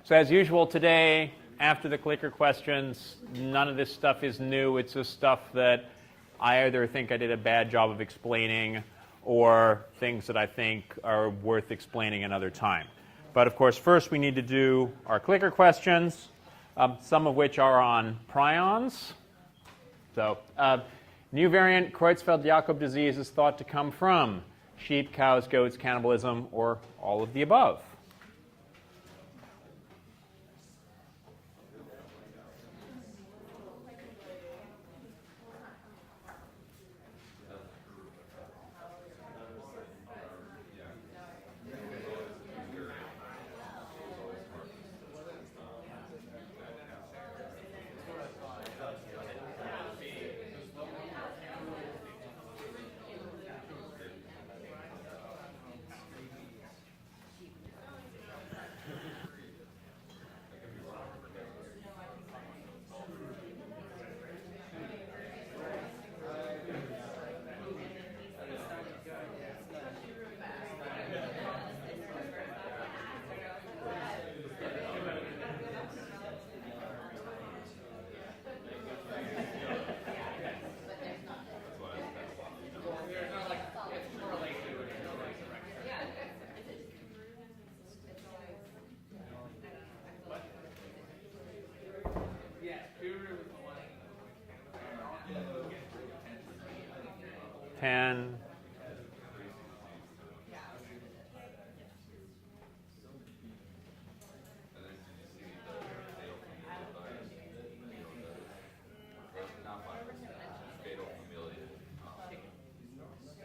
So as usual today, after the clicker questions, none of this stuff is new. It's just stuff that I either think I did a bad job of explaining or things that I think are worth explaining another time. But of course, first we need to do our clicker questions, some of which are on prions. So new variant Creutzfeldt-Jakob disease is thought to come from sheep, cows, goats, cannibalism, or all of the above.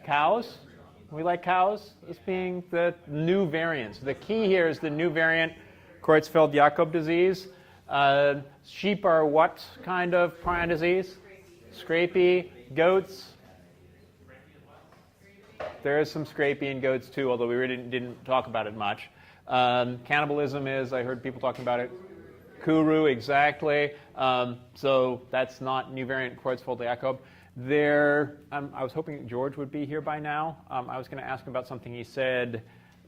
Cows. We like cows as being the new variants. The key here is the new variant Creutzfeldt-Jakob disease. Sheep are what kind of prion disease? Scrapie. Goats. There is some scrapie in goats too, although we really didn't talk about it much. Cannibalism is, I heard people talking about it. Kuru, exactly. So that's not new variant Creutzfeldt-Jakob. I was hoping George would be here by now. I was going to ask him about something he said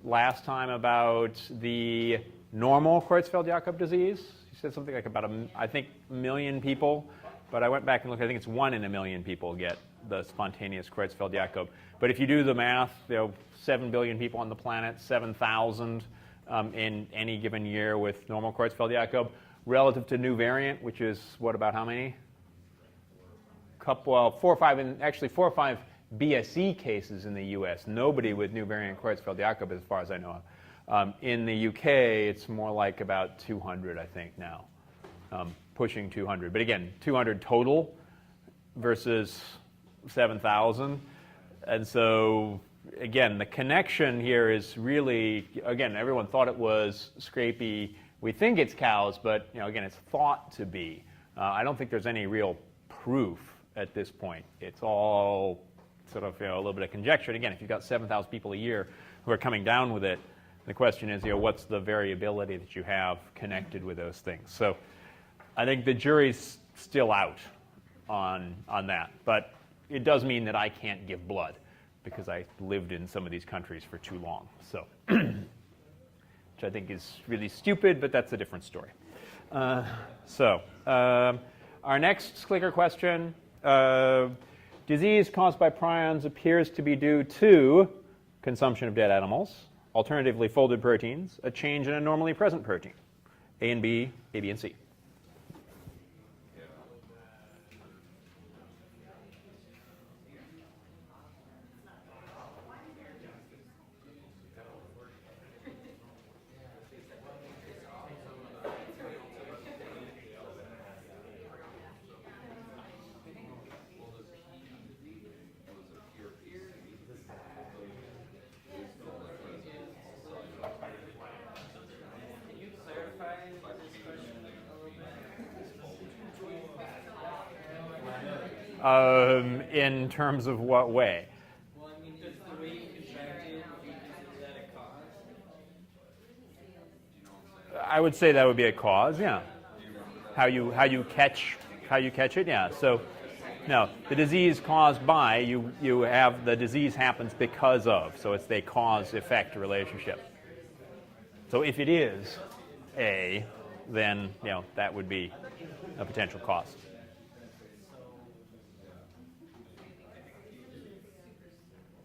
last time about the normal Creutzfeldt-Jakob disease. He said something like about, I think, 1 million people. But I went back and looked. I think it's 1 in 1 million people get the spontaneous Creutzfeldt-Jakob. But if you do the math, 7 billion people on the planet, 7,000 in any given year with normal Creutzfeldt-Jakob, relative to new variant, which is what, about how many? 4 or 5, actually 4 or 5 BSE cases in the US. Nobody with new variant Creutzfeldt-Jakob, as far as I know of. In the UK, it's more like about 200, I think, now, pushing 200. But again, 200 total versus 7,000. And so, again, the connection here is really, again, everyone thought it was scrapie. We think it's cows, but again, it's thought to be. I don't think there's any real proof at this point. It's all sort of a little bit of conjecture. And again, if you've got 7,000 people a year who are coming down with it, the question is, what's the variability that you have connected with those things? So I think the jury's still out on that. But it does mean that I can't give blood because I lived in some of these countries for too long. So, which I think is really stupid, but that's a different story. Our next clicker question. Disease caused by prions appears to be due to consumption of dead animals, alternatively folded proteins, a change in a normally present protein, A and B, A, B, and C. In terms of what way? Well, I mean, does the way you contract it, is that a cause? I would say that would be a cause, yeah. How you catch it, yeah. So, no, the disease caused by, you have the disease happens because of. So it's the cause-effect relationship. So if it is, A, then that would be a potential cost.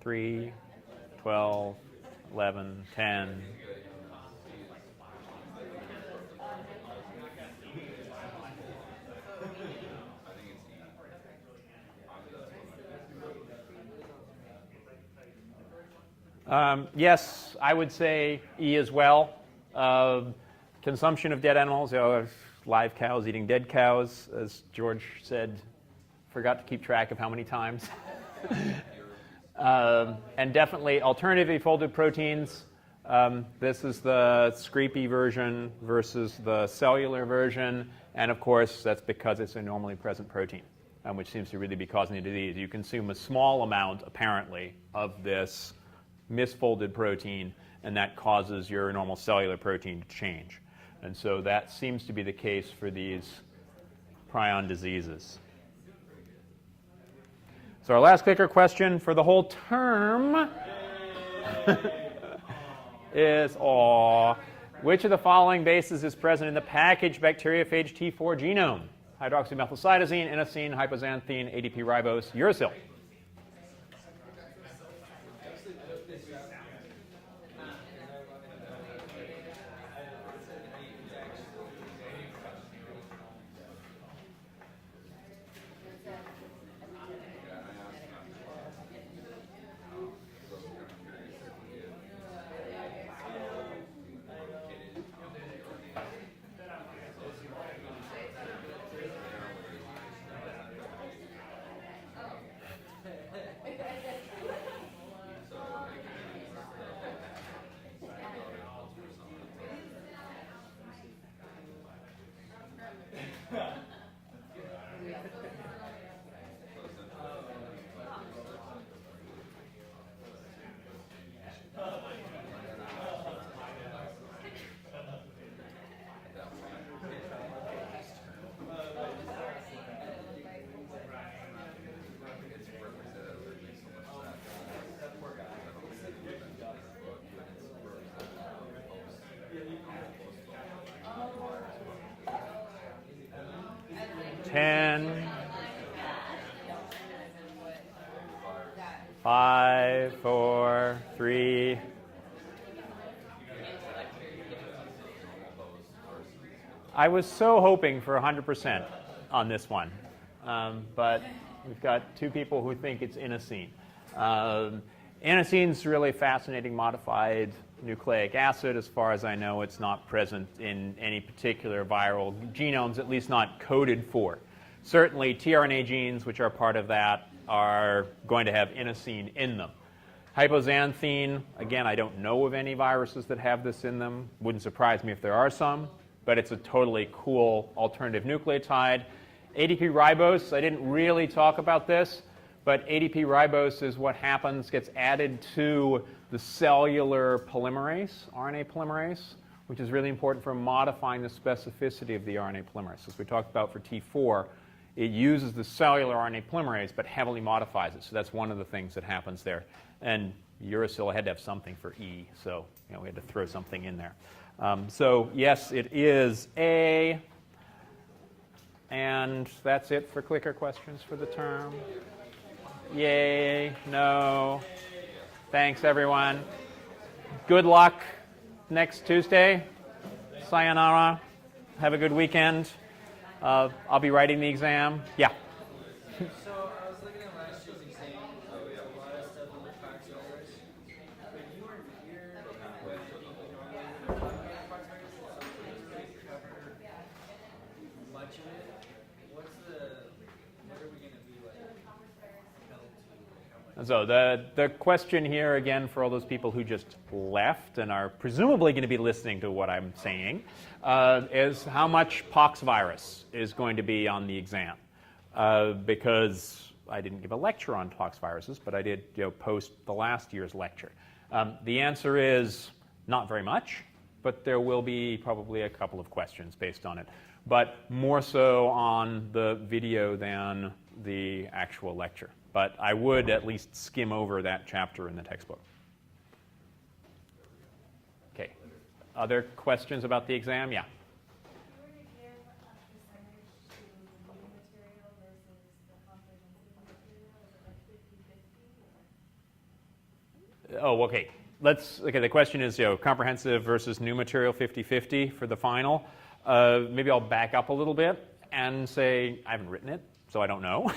Three, 12, 11, 10. Yes, I would say E as well. Consumption of dead animals, live cows eating dead cows, as George said, forgot to keep track of how many times. And definitely alternatively folded proteins. This is the scrapey version versus the cellular version. And of course, that's because it's a normally present protein, which seems to really be causing the disease. You consume a small amount, apparently, of this misfolded protein, and that causes your normal cellular protein to change. And so that seems to be the case for these prion diseases. So our last clicker question for the whole term is, which of the following bases is present in the packaged bacteriophage T4 genome? Hydroxymethylcytosine, inosine, hypoxanthine, ADP ribose, uracil. Five, four, three. I was so hoping for 100% on this one, but we've got two people who think it's inosine. Inosine's really fascinating modified nucleic acid. As far as I know, it's not present in any particular viral genomes, at least not coded for. Certainly, tRNA genes, which are part of that, are going to have inosine in them. Hypoxanthine, again, I don't know of any viruses that have this in them. Wouldn't surprise me if there are some, but it's a totally cool alternative nucleotide. ADP ribose, I didn't really talk about this, but ADP ribose is what happens, gets added to the cellular polymerase, RNA polymerase, which is really important for modifying the specificity of the RNA polymerase. As we talked about for T4, it uses the cellular RNA polymerase, but heavily modifies it. So that's one of the things that happens there. And uracil had to have something for E, so we had to throw something in there. So yes, it is A. And that's it for clicker questions for the term. Yay, no. Thanks, everyone. Good luck next Tuesday. Sayonara. Have a good weekend. I'll be writing the exam. Yeah. So I was looking at last year's exam, a lot of stuff in the fact errors. But you weren't here when I think we normally would have talked about fact errors, so we didn't cover much of it. What are we going to be like held to? So the question here, again, for all those people who just left and are presumably going to be listening to what I'm saying, is how much pox virus is going to be on the exam. Because I didn't give a lecture on pox viruses, but I did post the last year's lecture. The answer is not very much, but there will be probably a couple of questions based on it. But more so on the video than the actual lecture. But I would at least skim over that chapter in the textbook. Okay. Other questions about the exam? Yeah. If you were to give a percentage to new material versus the comprehensive material, is it like 50-50? Oh, okay. Okay, the question is, comprehensive versus new material 50-50 for the final. Maybe I'll back up a little bit and say I haven't written it, so I don't know.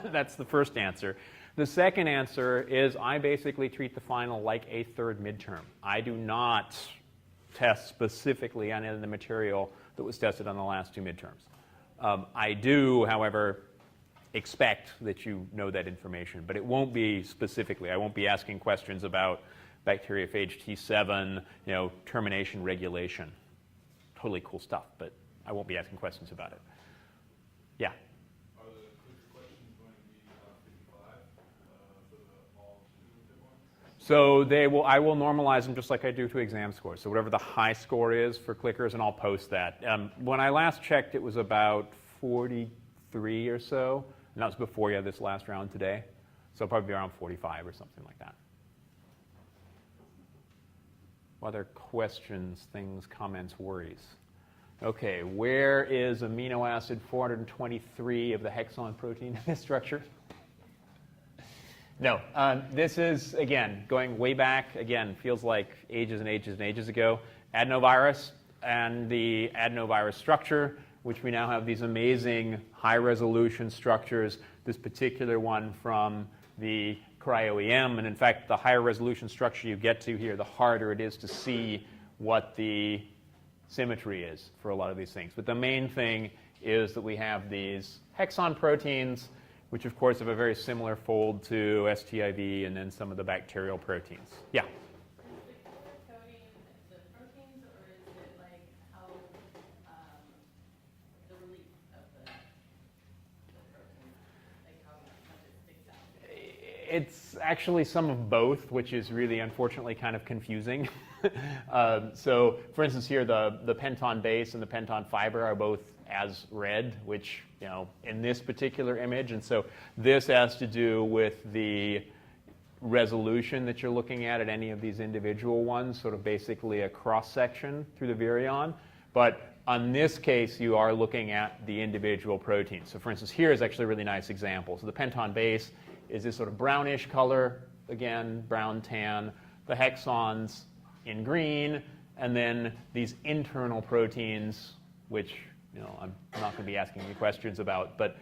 That's the first answer. The second answer is I basically treat the final like a third midterm. I do not test specifically on any of the material that was tested on the last two midterms. I do, however, expect that you know that information, but it won't be specifically. I won't be asking questions about bacteriophage T7, termination regulation. Totally cool stuff, but I won't be asking questions about it. Yeah? Are the quiz questions going to be 55 for all two ones? So I will normalize them just like I do to exam scores. So whatever the high score is for clickers, and I'll post that. When I last checked, it was about 43 or so. And that was before you had this last round today. So it'll probably be around 45 or something like that. Other questions, things, comments, worries? Okay, where is amino acid 423 of the hexon protein in this structure? No, this is, again, going way back, again, feels like ages and ages and ages ago. Adenovirus and the adenovirus structure, which we now have these amazing high-resolution structures, this particular one from the cryo-EM. And in fact, the higher resolution structure you get to here, the harder it is to see what the symmetry is for a lot of these things. But the main thing is that we have these hexon proteins, which of course have a very similar fold to STIV and then some of the bacterial proteins. Yeah? Is the color coding the proteins, or is it like how the relief of the protein, like how much it sticks out? It's actually some of both, which is really unfortunately kind of confusing. So, for instance, here the penton base and the penton fiber are both as red, which, in this particular image. And so this has to do with the resolution that you're looking at any of these individual ones, sort of basically a cross-section through the virion. But on this case, you are looking at the individual proteins. So, for instance, here is actually a really nice example. So the penton base is this sort of brownish color, again, brown tan. The hexons in green, and then these internal proteins, which I'm not going to be asking you questions about, but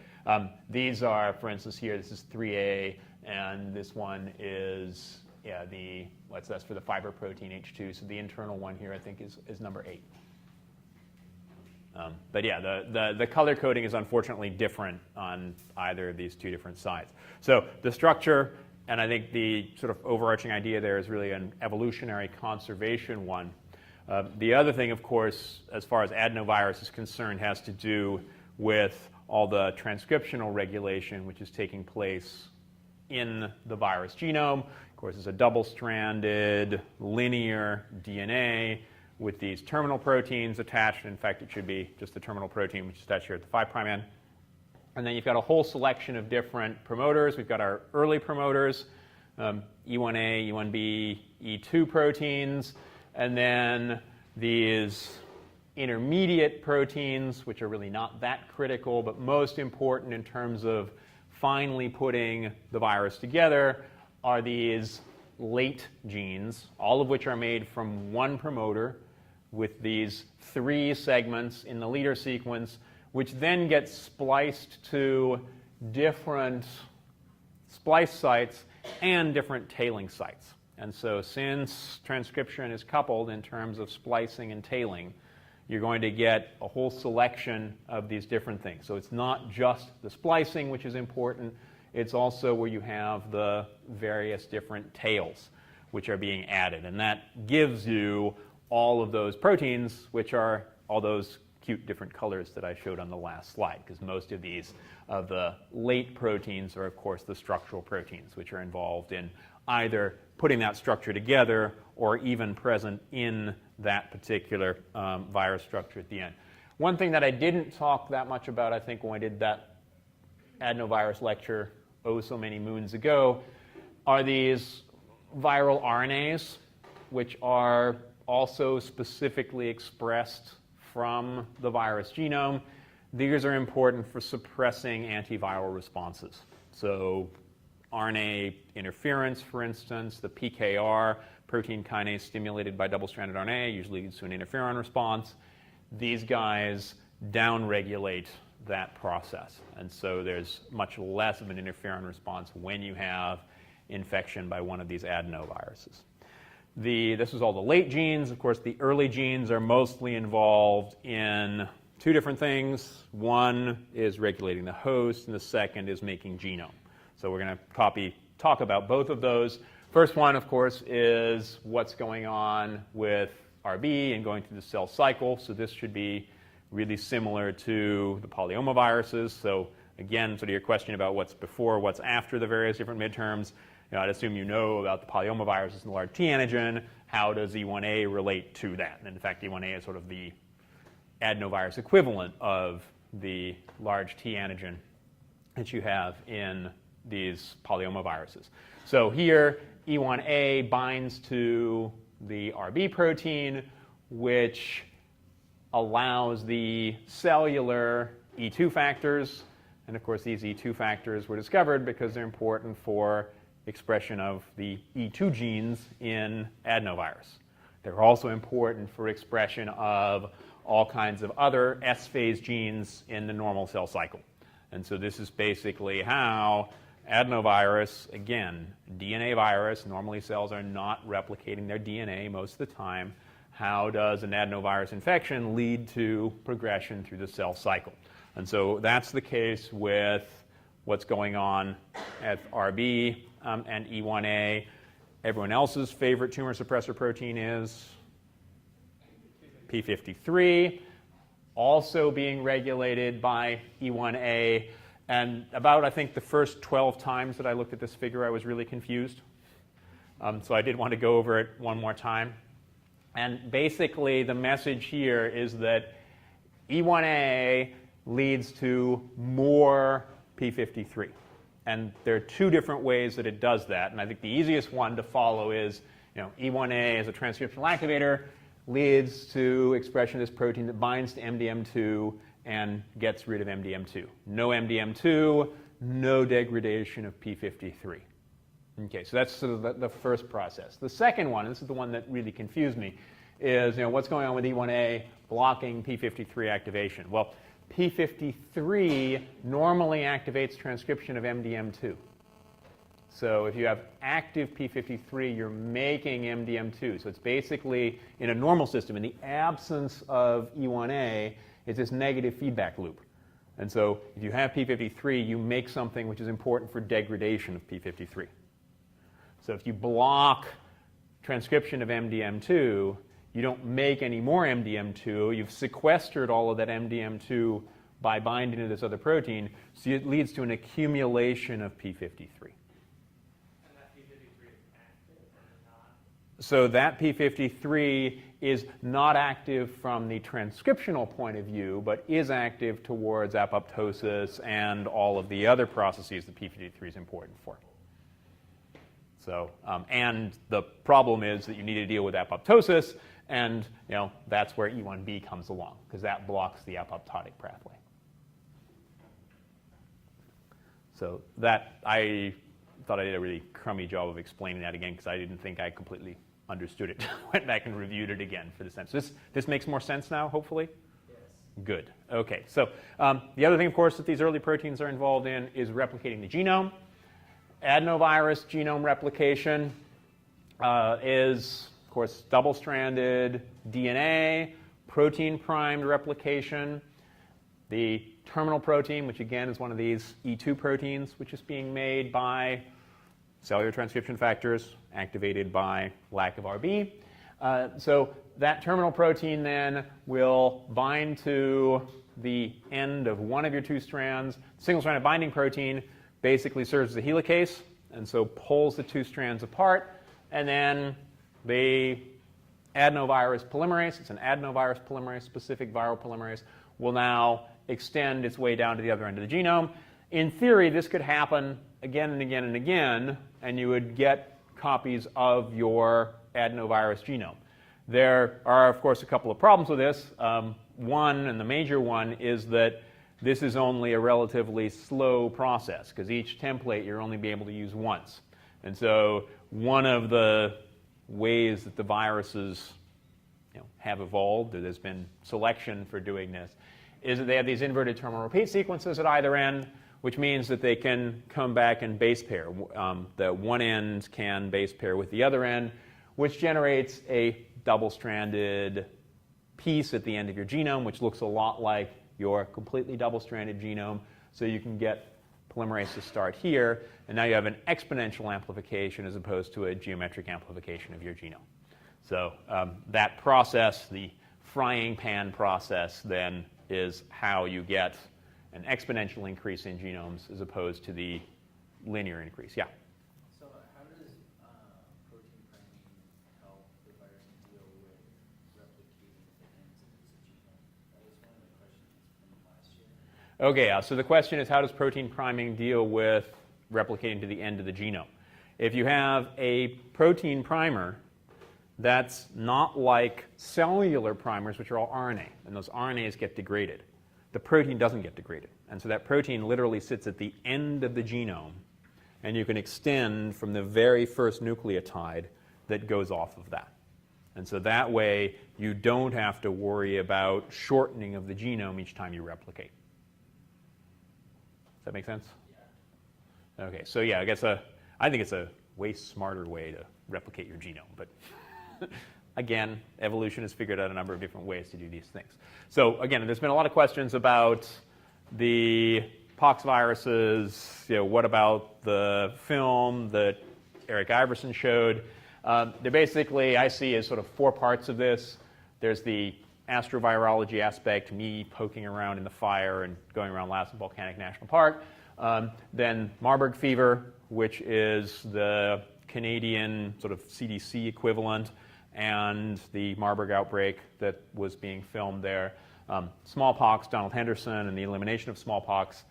these are, for instance, here, this is 3A, and this one is, that's for the fiber protein H2, so the internal one here, I think, is number 8. But yeah, the color coding is unfortunately different on either of these two different sides. So the structure, and I think the sort of overarching idea there is really an evolutionary conservation one. The other thing, of course, as far as adenovirus is concerned, has to do with all the transcriptional regulation which is taking place in the virus genome. Of course, it's a double-stranded linear DNA with these terminal proteins attached. In fact, it should be just the terminal protein, which is attached here at the 5' end. And then you've got a whole selection of different promoters. We've got our early promoters, E1A, E1B, E2 proteins, and then these intermediate proteins, which are really not that critical, but most important in terms of finally putting the virus together, are these late genes, all of which are made from one promoter with these 3 segments in the leader sequence, which then get spliced to different splice sites and different tailing sites. And so since transcription is coupled in terms of splicing and tailing, you're going to get a whole selection of these different things. So it's not just the splicing, which is important. It's also where you have the various different tails which are being added. And that gives you all of those proteins, which are all those cute different colors that I showed on the last slide, because most of these of the late proteins are, of course, the structural proteins, which are involved in either putting that structure together or even present in that particular virus structure at the end. One thing that I didn't talk that much about, I think, when I did that adenovirus lecture so many moons ago, are these viral RNAs, which are also specifically expressed from the virus genome. These are important for suppressing antiviral responses. So RNA interference, for instance, the PKR, protein kinase stimulated by double-stranded RNA, usually leads to an interferon response. These guys downregulate that process. And so there's much less of an interferon response when you have infection by one of these adenoviruses. This is all the late genes. Of course, the early genes are mostly involved in two different things. One is regulating the host, and the second is making genome. So we're going to talk about both of those. First one, of course, is what's going on with RB and going through the cell cycle. So this should be really similar to the polyomaviruses. So again, sort of your question about what's before, what's after the various different midterms. I'd assume you know about the polyomaviruses and the large T antigen. How does E1A relate to that? And in fact, E1A is sort of the adenovirus equivalent of the large T antigen that you have in these polyomaviruses. So here, E1A binds to the RB protein, which allows the cellular E2 factors. And of course, these E2 factors were discovered because they're important for expression of the E2 genes in adenovirus. They're also important for expression of all kinds of other S-phase genes in the normal cell cycle. And so this is basically how adenovirus, again, DNA virus, normally cells are not replicating their DNA most of the time. How does an adenovirus infection lead to progression through the cell cycle? And so that's the case with what's going on at RB and E1A. Everyone else's favorite tumor suppressor protein is P53, also being regulated by E1A. And about, I think, the first 12 times that I looked at this figure, I was really confused. So I did want to go over it one more time. And basically, the message here is that E1A leads to more P53. And there are two different ways that it does that. And I think the easiest one to follow is, E1A as a transcriptional activator leads to expression of this protein that binds to MDM2 and gets rid of MDM2. No MDM2, no degradation of P53. Okay, so that's sort of the first process. The second one, and this is the one that really confused me, is what's going on with E1A blocking P53 activation? Well, P53 normally activates transcription of MDM2. So if you have active P53, you're making MDM2. So it's basically, in a normal system, in the absence of E1A, it's this negative feedback loop. And so if you have P53, you make something which is important for degradation of P53. So if you block transcription of MDM2, you don't make any more MDM2. You've sequestered all of that MDM2 by binding to this other protein, so it leads to an accumulation of P53. So that P53 is not active from the transcriptional point of view, but is active towards apoptosis and all of the other processes that P53 is important for. So, and the problem is that you need to deal with apoptosis, and that's where E1B comes along, because that blocks the apoptotic pathway. So that, I thought I did a really crummy job of explaining that again, because I didn't think I completely understood it. Went back and reviewed it again for the sense. This makes more sense now, hopefully? Yes. Good. Okay, so the other thing, of course, that these early proteins are involved in is replicating the genome. Adenovirus genome replication is, of course, double-stranded DNA, protein-primed replication. The terminal protein, which again is one of these E2 proteins, which is being made by cellular transcription factors activated by lack of RB. So that terminal protein then will bind to the end of one of your two strands. Single-stranded binding protein basically serves as a helicase, and so pulls the two strands apart. And then the adenovirus polymerase, it's an adenovirus polymerase, specific viral polymerase, will now extend its way down to the other end of the genome. In theory, this could happen again and again and again, and you would get copies of your adenovirus genome. There are, of course, a couple of problems with this. One, and the major one, is that this is only a relatively slow process because each template you're only be able to use once. And so one of the ways that the viruses have evolved, or there's been selection for doing this, is that they have these inverted terminal repeat sequences at either end, which means that they can come back and base pair. The one end can base pair with the other end, which generates a double-stranded piece at the end of your genome, which looks a lot like your completely double-stranded genome. So you can get polymerase to start here, and now you have an exponential amplification as opposed to a geometric amplification of your genome. So that process, the frying pan process, then is how you get an exponential increase in genomes as opposed to the linear increase. Yeah? So how does protein priming help the virus deal with replicating the ends of its genome? That was one of the questions from last year. Okay, so the question is, how does protein priming deal with replicating to the end of the genome? If you have a protein primer, that's not like cellular primers, which are all RNA, and those RNAs get degraded. The protein doesn't get degraded. And so that protein literally sits at the end of the genome, and you can extend from the very first nucleotide that goes off of that. And so that way, you don't have to worry about shortening of the genome each time you replicate. Does that make sense? Yeah. Okay, so yeah, I think it's a way smarter way to replicate your genome, but again, evolution has figured out a number of different ways to do these things. So again, there's been a lot of questions about the pox viruses. What about the film that Eric Iverson showed? They're basically, I see as sort of four parts of this. There's the astrovirology aspect, me poking around in the fire and going around Lassen Volcanic National Park. Then Marburg fever, which is the Canadian sort of CDC equivalent, and the Marburg outbreak that was being filmed there. Smallpox, Donald Henderson, and the elimination of smallpox.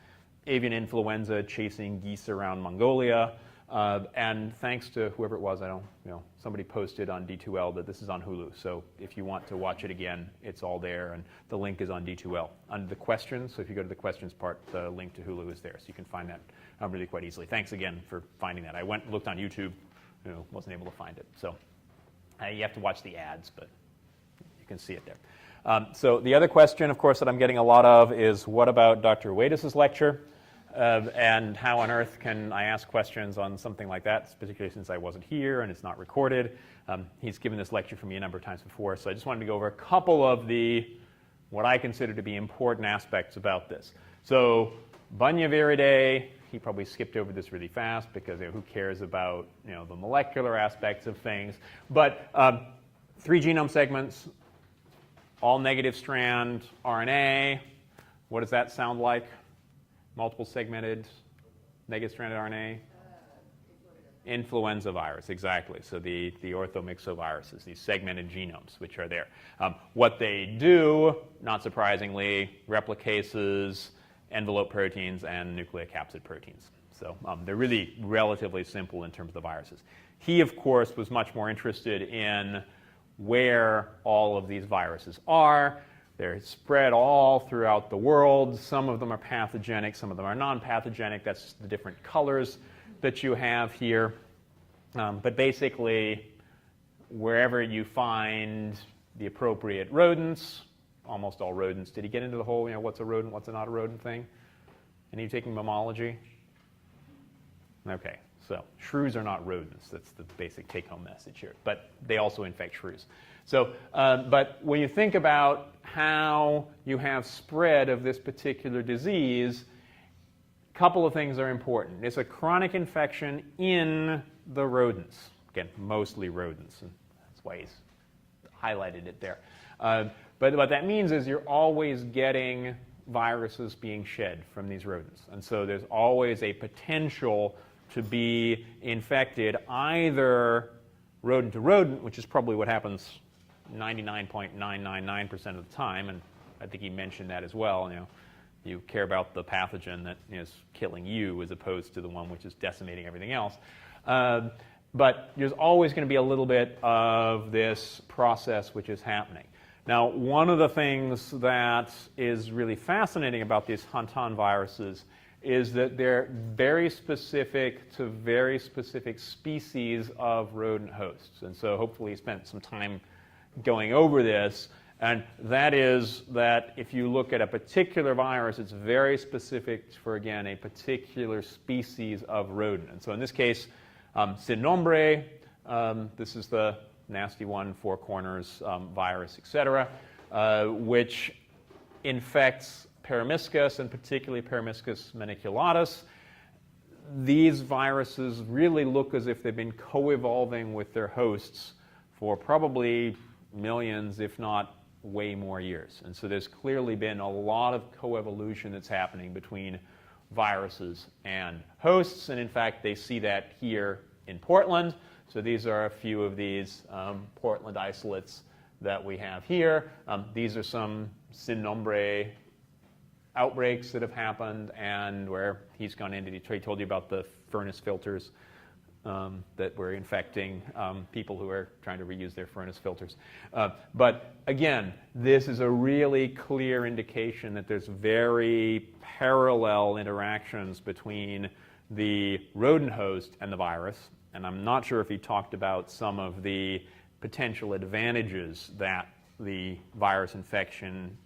Avian influenza chasing geese around Mongolia. And thanks to whoever it was, somebody posted on D2L that this is on Hulu. So if you want to watch it again, it's all there, and the link is on D2L. Under the questions, so if you go to the questions part, the link to Hulu is there, so you can find that really quite easily. Thanks again for finding that. I went and looked on YouTube, wasn't able to find it. So you have to watch the ads, but you can see it there. So the other question, of course, that I'm getting a lot of is, what about Dr. Wadis' lecture? And how on earth can I ask questions on something like that, particularly since I wasn't here and it's not recorded. He's given this lecture for me a number of times before, so I just wanted to go over a couple of what I consider to be important aspects about this. So Bunyaviridae, he probably skipped over this really fast because who cares about the molecular aspects of things. But 3 genome segments, all negative strand RNA. What does that sound like? Multiple segmented, negative stranded RNA? Influenza virus, exactly. So the orthomyxoviruses, these segmented genomes, which are there. What they do, not surprisingly, replicases, envelope proteins, and nucleocapsid proteins. So they're really relatively simple in terms of the viruses. He, of course, was much more interested in where all of these viruses are. They're spread all throughout the world. Some of them are pathogenic, some of them are non-pathogenic. That's the different colors that you have here. But basically, wherever you find the appropriate rodents, almost all rodents. Did he get into the whole, what's a rodent, what's not a rodent thing? Any of you taking mammalogy? Okay, so shrews are not rodents. That's the basic take-home message here. But they also infect shrews. So, but when you think about how you have spread of this particular disease, a couple of things are important. It's a chronic infection in the rodents. Again, mostly rodents, and that's why he's highlighted it there. But what that means is you're always getting viruses being shed from these rodents. And so there's always a potential to be infected either rodent to rodent, which is probably what happens 99.999% of the time, and I think he mentioned that as well. You care about the pathogen that is killing you as opposed to the one which is decimating everything else. but there's always going to be a little bit of this process which is happening. Now, one of the things that is really fascinating about these Hantan viruses is that they're very specific to very specific species of rodent hosts. And so hopefully you spent some time going over this. And that is that if you look at a particular virus, it's very specific for, again, a particular species of rodent. And so in this case, Sin nombre, this is the nasty one, four corners virus, etc., which infects Peromyscus, and particularly Peromyscus maniculatus. These viruses really look as if they've been co-evolving with their hosts for probably millions, if not way more years. And so there's clearly been a lot of coevolution that's happening between viruses and hosts. And in fact, they see that here in Portland. So these are a few of these Portland isolates that we have here. These are some Sin nombre outbreaks that have happened, and where he's gone into Detroit. He told you about the furnace filters that were infecting people who are trying to reuse their furnace filters. But again, this is a really clear indication that there's very parallel interactions between the rodent host and the virus. And I'm not sure if he talked about some of the potential advantages that the virus infection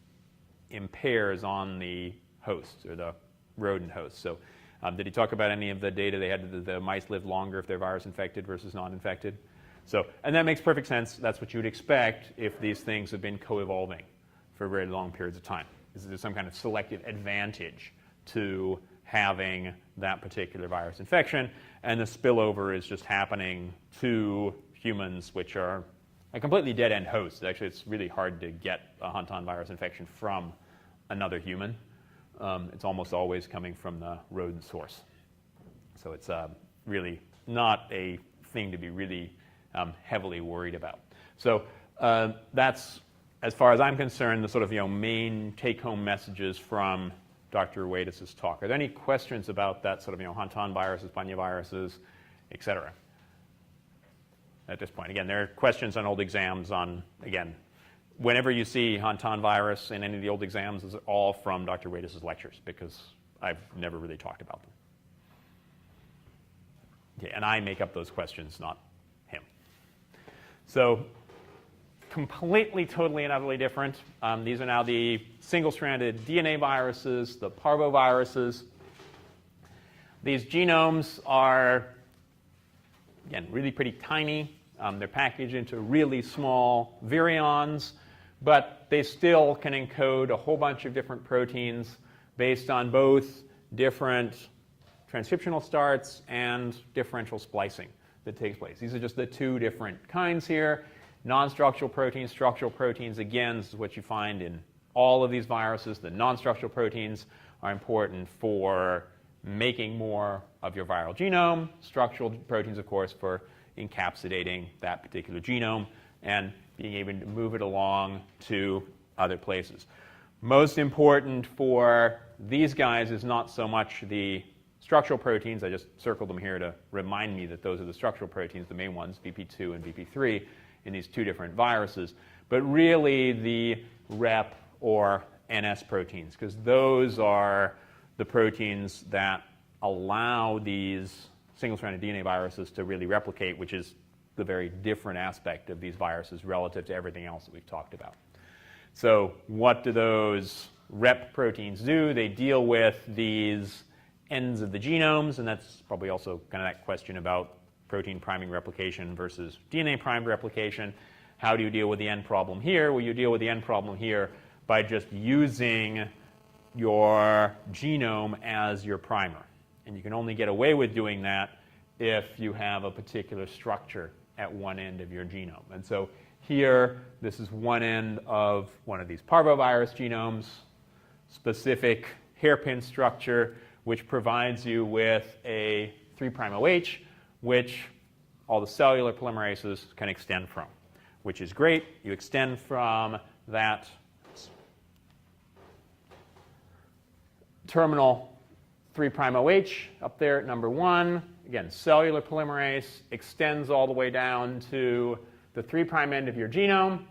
impairs on the hosts, or the rodent hosts. So did he talk about any of the data they had? The mice live longer if they're virus infected versus non-infected? So, and that makes perfect sense. That's what you'd expect if these things have been co-evolving for very long periods of time. Is there some kind of selective advantage to having that particular virus infection? And the spillover is just happening to humans, which are a completely dead-end host. Actually, it's really hard to get a Hantan virus infection from another human. It's almost always coming from the rodent source. So it's really not a thing to be really heavily worried about. So that's, as far as I'm concerned, the sort of main take-home messages from Dr. Ruedis' talk. Are there any questions about that sort of Hantan viruses, Banya viruses, et cetera? At this point, again, there are questions on old exams on, again, whenever you see Hantan virus in any of the old exams, it's all from Dr. Ruedis' lectures, because I've never really talked about them. Okay, and I make up those questions, not him. So completely, totally, and utterly different. These are now the single-stranded DNA viruses, the parvoviruses. These genomes are, again, really pretty tiny. They're packaged into really small virions, but they still can encode a whole bunch of different proteins based on both different transcriptional starts and differential splicing that takes place. These are just the two different kinds here. Non-structural proteins, structural proteins, again, this is what you find in all of these viruses. The non-structural proteins are important for making more of your viral genome. Structural proteins, of course, for encapsulating that particular genome and being able to move it along to other places. Most important for these guys is not so much the structural proteins. I just circled them here to remind me that those are the structural proteins, the main ones, VP2 and VP3, in these two different viruses, but really the rep or NS proteins, because those are the proteins that allow these single-stranded DNA viruses to really replicate, which is the very different aspect of these viruses relative to everything else that we've talked about. So what do those rep proteins do? They deal with these ends of the genomes, and that's probably also kind of that question about protein priming replication versus DNA primed replication. How do you deal with the end problem here? Well, you deal with the end problem here by just using your genome as your primer. And you can only get away with doing that if you have a particular structure at one end of your genome. And so here, this is one end of one of these parvovirus genomes, specific hairpin structure, which provides you with a 3' OH, which all the cellular polymerases can extend from, which is great. You extend from that terminal 3' OH up there at number 1. again, cellular polymerase extends all the way down to the 3' end of your genome.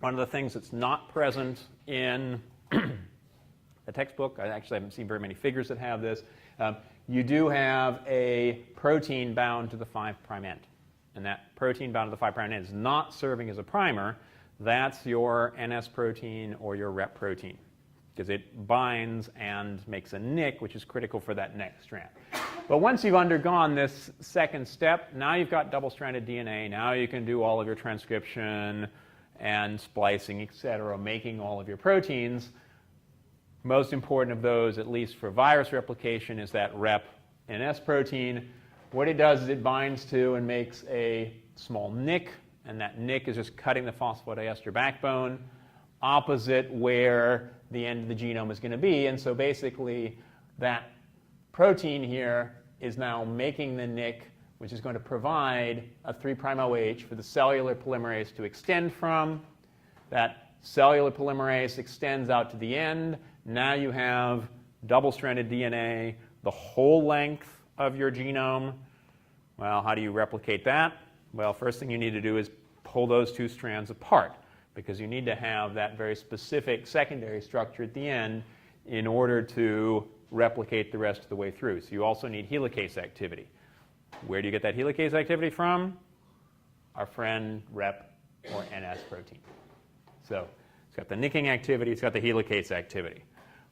One of the things that's not present in the textbook, I actually haven't seen very many figures that have this, you do have a protein bound to the 5' end. And that protein bound to the 5' end is not serving as a primer. That's your NS protein or your rep protein, because it binds and makes a nick, which is critical for that next strand. But once you've undergone this second step, now you've got double-stranded DNA. Now you can do all of your transcription and splicing, et cetera, making all of your proteins. Most important of those, at least for virus replication, is that rep NS protein. What it does is it binds to and makes a small nick, and that nick is just cutting the phosphodiester backbone opposite where the end of the genome is going to be. And so basically that protein here is now making the nick, which is going to provide a 3' OH for the cellular polymerase to extend from. That cellular polymerase extends out to the end. Now you have double-stranded DNA, the whole length of your genome. Well, how do you replicate that? Well, first thing you need to do is pull those two strands apart, because you need to have that very specific secondary structure at the end in order to replicate the rest of the way through. So you also need helicase activity. Where do you get that helicase activity from? Our friend rep or NS protein. So it's got the nicking activity, it's got the helicase activity.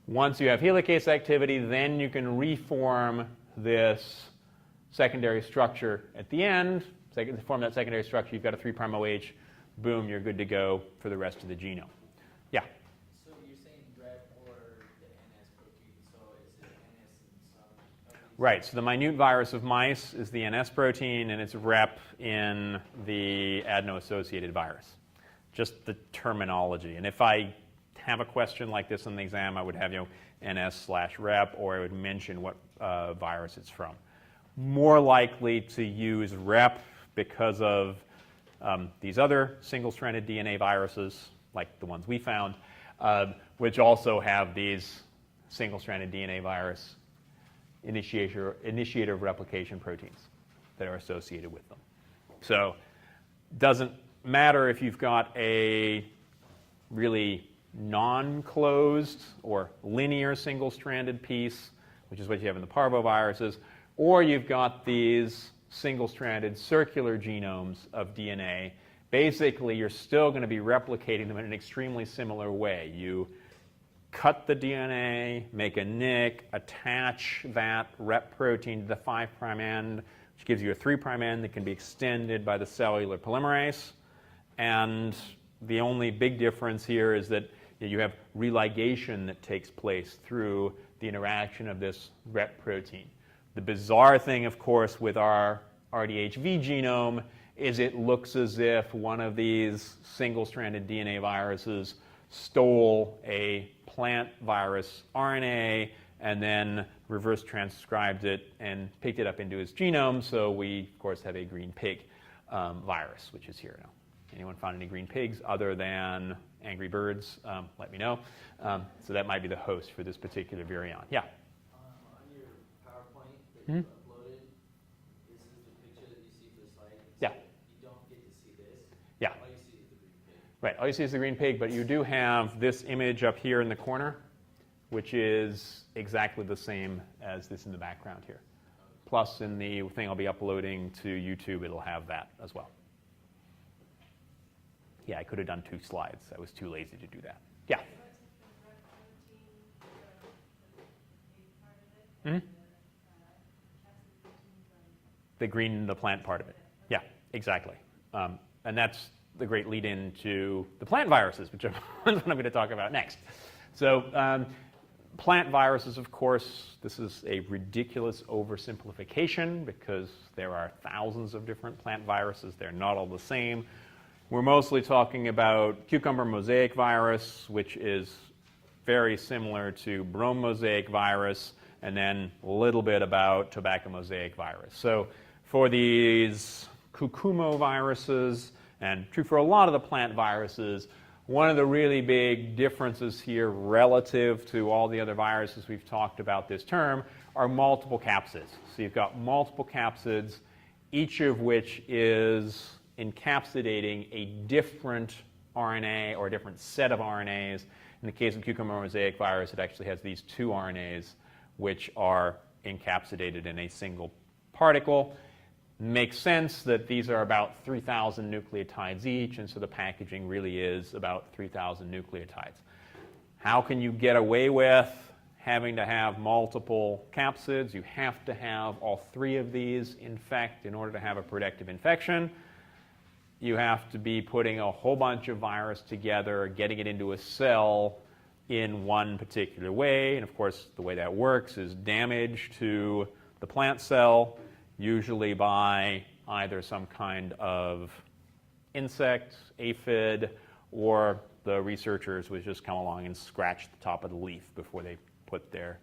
Once you have helicase activity, then you can reform this secondary structure at the end. To form that secondary structure, you've got a 3' OH. Boom, you're good to go for the rest of the genome. Yeah? So you're saying rep or the NS protein, so is it NS in some of these? Right, so the minute virus of mice is the NS protein, and it's rep in the adeno-associated virus. Just the terminology. And if I have a question like this in the exam, I would have, NS/rep, or I would mention what virus it's from. More likely to use rep because of these other single-stranded DNA viruses, like the ones we found, which also have these single-stranded DNA virus initiator of replication proteins that are associated with them. So it doesn't matter if you've got a really non-closed or linear single-stranded piece, which is what you have in the parvoviruses, or you've got these single-stranded circular genomes of DNA. Basically, you're still going to be replicating them in an extremely similar way. You cut the DNA, make a nick, attach that rep protein to the 5' end, which gives you a 3' end that can be extended by the cellular polymerase. And the only big difference here is that you have religation that takes place through the interaction of this rep protein. The bizarre thing, of course, with our RDHV genome is it looks as if one of these single-stranded DNA viruses stole a plant virus RNA and then reverse transcribed it and picked it up into its genome. So we, of course, have a green pig virus, which is here now. Anyone found any green pigs other than Angry Birds? Let me know. So that might be the host for this particular virion. Yeah? On your PowerPoint that you uploaded, this is the picture that you see for the slide. Yeah. You don't get to see this. Yeah. All you see is the green pig. Right, all you see is the green pig, but you do have this image up here in the corner, which is exactly the same as this in the background here. Plus, in the thing I'll be uploading to YouTube, it'll have that as well. Yeah, I could have done 2 slides. I was too lazy to do that. Yeah? The plant part of it. Yeah, exactly. And that's the great lead-in to the plant viruses, which is what I'm going to talk about next. So plant viruses, of course, this is a ridiculous oversimplification because there are thousands of different plant viruses. They're not all the same. We're mostly talking about cucumber mosaic virus, which is very similar to brome mosaic virus, and then a little bit about tobacco mosaic virus. So for these cucumo viruses, and true for a lot of the plant viruses, One of the really big differences here relative to all the other viruses we've talked about this term are multiple capsids. So you've got multiple capsids, each of which is encapsulating a different RNA or a different set of RNAs. In the case of cucumber mosaic virus, it actually has these 2 RNAs which are encapsulated in a single particle. Makes sense that these are about 3,000 nucleotides each, and so the packaging really is about 3,000 nucleotides. How can you get away with having to have multiple capsids? You have to have all 3 of these infect in order to have a protective infection. You have to be putting a whole bunch of virus together, getting it into a cell in one particular way. And of course, the way that works is damage to the plant cell, usually by either some kind of insect, aphid, or the researchers would just come along and scratch the top of the leaf before they put their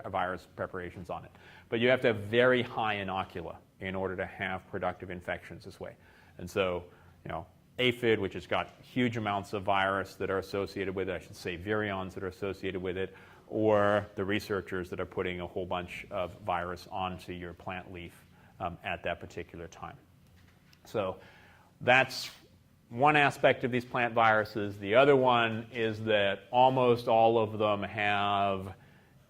virus preparations on it. But you have to have very high inocula in order to have productive infections this way. And so, aphid, which has got huge amounts of virus that are associated with it, I should say virions that are associated with it, or the researchers that are putting a whole bunch of virus onto your plant leaf at that particular time. So that's one aspect of these plant viruses. The other one is that almost all of them have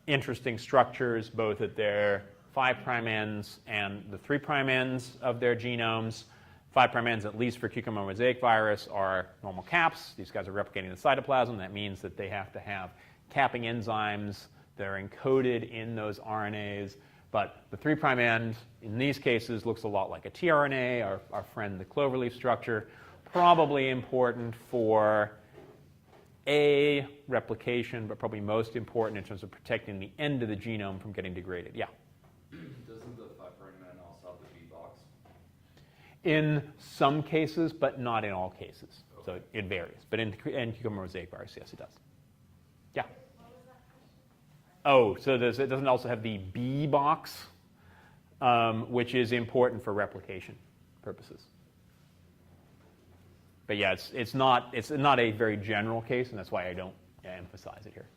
interesting structures, both at their 5' ends and the 3' ends of their genomes. 5' ends, at least for cucumber mosaic virus, are normal caps. These guys are replicating the cytoplasm. That means that they have to have capping enzymes that are encoded in those RNAs. But the 3' end, in these cases, looks a lot like a tRNA, our friend the cloverleaf structure. Probably important for A, replication, but probably most important in terms of protecting the end of the genome from getting degraded. Yeah? Doesn't the 5' end also have the B box? In some cases, but not in all cases. Okay. So it varies. But in cucumber mosaic virus, yes, it does. Yeah? Oh, so it doesn't also have the B box, which is important for replication purposes. But yeah, it's not a very general case, and that's why I don't emphasize it here.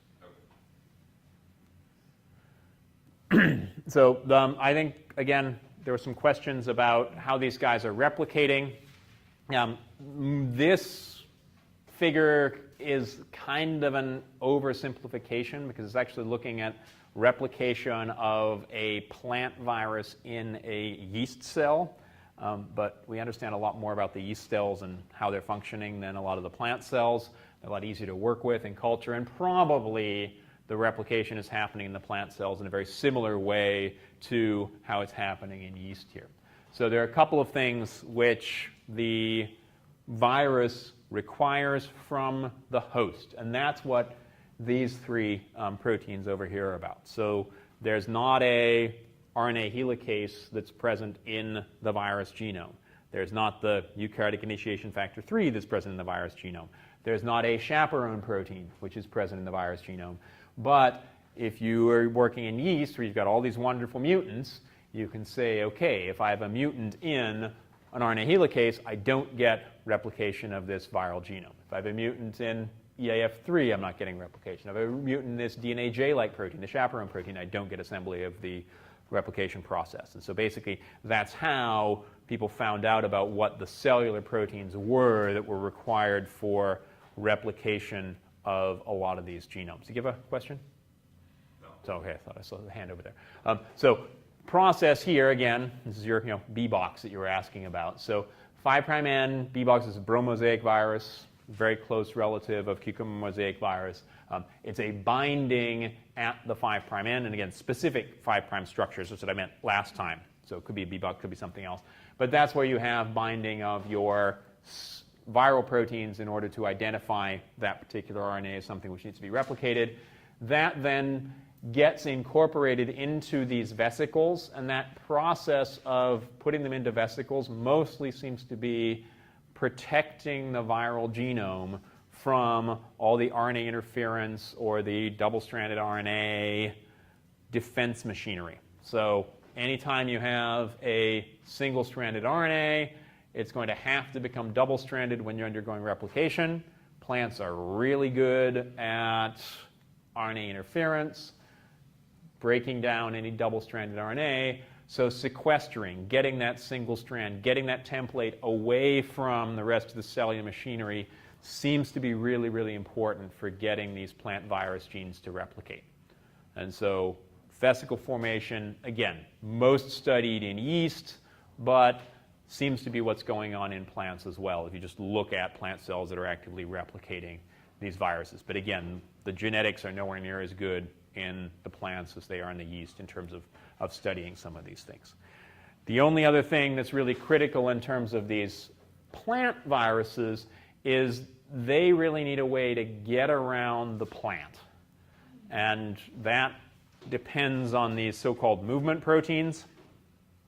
Okay. So I think, again, there were some questions about how these guys are replicating. This figure is kind of an oversimplification because it's actually looking at replication of a plant virus in a yeast cell. But we understand a lot more about the yeast cells and how they're functioning than a lot of the plant cells. They're a lot easier to work with in culture, and probably the replication is happening in the plant cells in a very similar way to how it's happening in yeast here. So there are a couple of things which the virus requires from the host, and that's what these 3 proteins over here are about. So there's not a RNA helicase that's present in the virus genome. There's not the eukaryotic initiation factor 3 that's present in the virus genome. There's not a chaperone protein, which is present in the virus genome. But if you are working in yeast, where you've got all these wonderful mutants, you can say, okay, if I have a mutant in an RNA helicase, I don't get replication of this viral genome. If I have a mutant in EAF3, I'm not getting replication. If I have a mutant in this DNA J-like protein, the chaperone protein, I don't get assembly of the replication process. And so basically, that's how people found out about what the cellular proteins were that were required for replication of a lot of these genomes. Do you have a question? No. So, okay, I thought I saw the hand over there. So process here, again, this is your B box that you were asking about. So 5' end, B box is a bromosaic virus, very close relative of cucumber mosaic virus. It's a binding at the 5' end, and again, specific 5' structures. That's what I meant last time. So it could be a B box, could be something else. But that's where you have binding of your viral proteins in order to identify that particular RNA as something which needs to be replicated. That then gets incorporated into these vesicles, and that process of putting them into vesicles mostly seems to be protecting the viral genome from all the RNA interference or the double-stranded RNA defense machinery. So anytime you have a single-stranded RNA, it's going to have to become double-stranded when you're undergoing replication. Plants are really good at RNA interference, breaking down any double-stranded RNA. So sequestering, getting that single strand, getting that template away from the rest of the cellular machinery seems to be really, really important for getting these plant virus genes to replicate. And so vesicle formation, again, most studied in yeast, but seems to be what's going on in plants as well if you just look at plant cells that are actively replicating these viruses. But again, the genetics are nowhere near as good in the plants as they are in the yeast in terms of studying some of these things. The only other thing that's really critical in terms of these plant viruses is they really need a way to get around the plant. And that depends on these so-called movement proteins,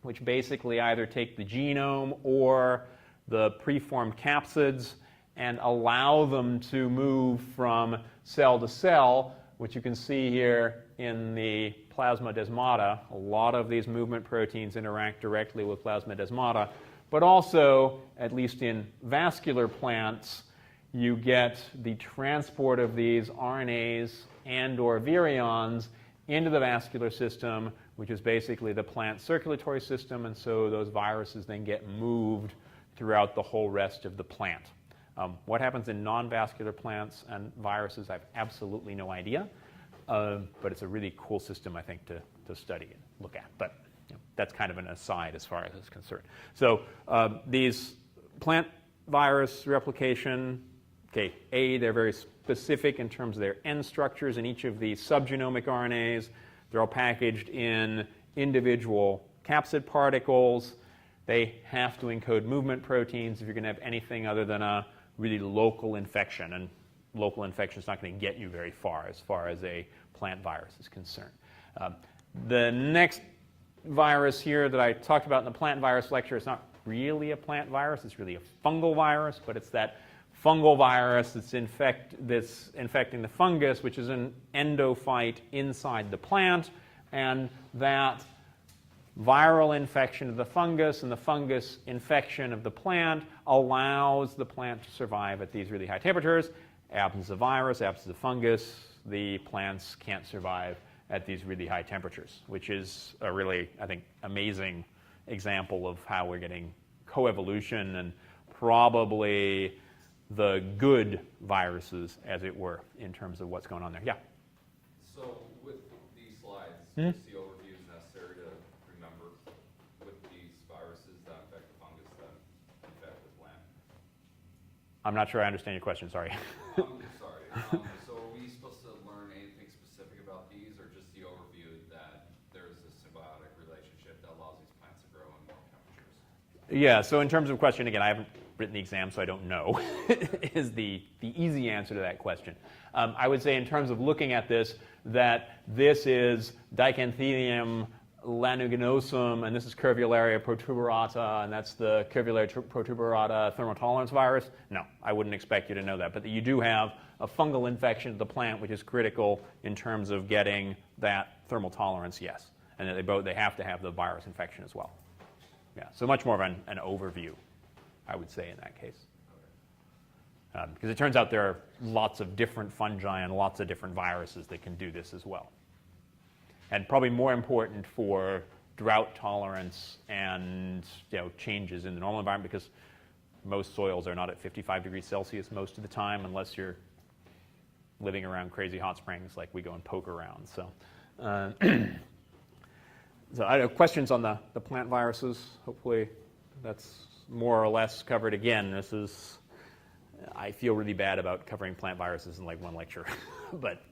which basically either take the genome or the preformed capsids and allow them to move from cell to cell, which you can see here in the plasmodesmata. A lot of these movement proteins interact directly with plasmodesmata, but also, at least in vascular plants, you get the transport of these RNAs and or virions into the vascular system, which is basically the plant circulatory system, and so those viruses then get moved throughout the whole rest of the plant. What happens in non-vascular plants and viruses, I have absolutely no idea, but it's a really cool system, I think, to study and look at. But that's kind of an aside as far as it's concerned. So these plant virus replication, okay, they're very specific in terms of their end structures in each of these subgenomic RNAs. They're all packaged in individual capsid particles. They have to encode movement proteins if you're going to have anything other than a really local infection. And local infection is not going to get you very far as a plant virus is concerned. The next virus here that I talked about in the plant virus lecture is not really a plant virus. It's really a fungal virus, but it's that fungal virus that's infecting the fungus, which is an endophyte inside the plant, and that viral infection of the fungus and the fungus infection of the plant allows the plant to survive at these really high temperatures. Absence of virus, absence of fungus, the plants can't survive at these really high temperatures, which is a really, I think, amazing example of how we're getting coevolution and probably the good viruses, as it were, in terms of what's going on there. Yeah? So with these slides, is the overview necessary to remember with these viruses that infect the fungus that infect the plant? I'm not sure I understand your question, sorry. I'm sorry. So are we supposed to learn anything specific about these, or just the overview that there's a symbiotic relationship that allows these plants to grow in warm temperatures? Yeah, so in terms of question, again, I haven't written the exam, so I don't know, is the easy answer to that question. I would say in terms of looking at this, that this is Dicanthelium lanuginosum, and this is Curvularia protuberata, and that's the Curvularia protuberata thermotolerance virus. No, I wouldn't expect you to know that, but that you do have a fungal infection of the plant, which is critical in terms of getting that thermal tolerance, yes. And that they have to have the virus infection as well. Yeah, so much more of an overview, I would say, in that case. Because it turns out there are lots of different fungi and lots of different viruses that can do this as well. And probably more important for drought tolerance and changes in the normal environment, because most soils are not at 55 degrees Celsius most of the time unless you're living around crazy hot springs like we go and poke around. So, so I have questions on the plant viruses. Hopefully that's more or less covered. Again, I feel really bad about covering plant viruses in like one lecture, but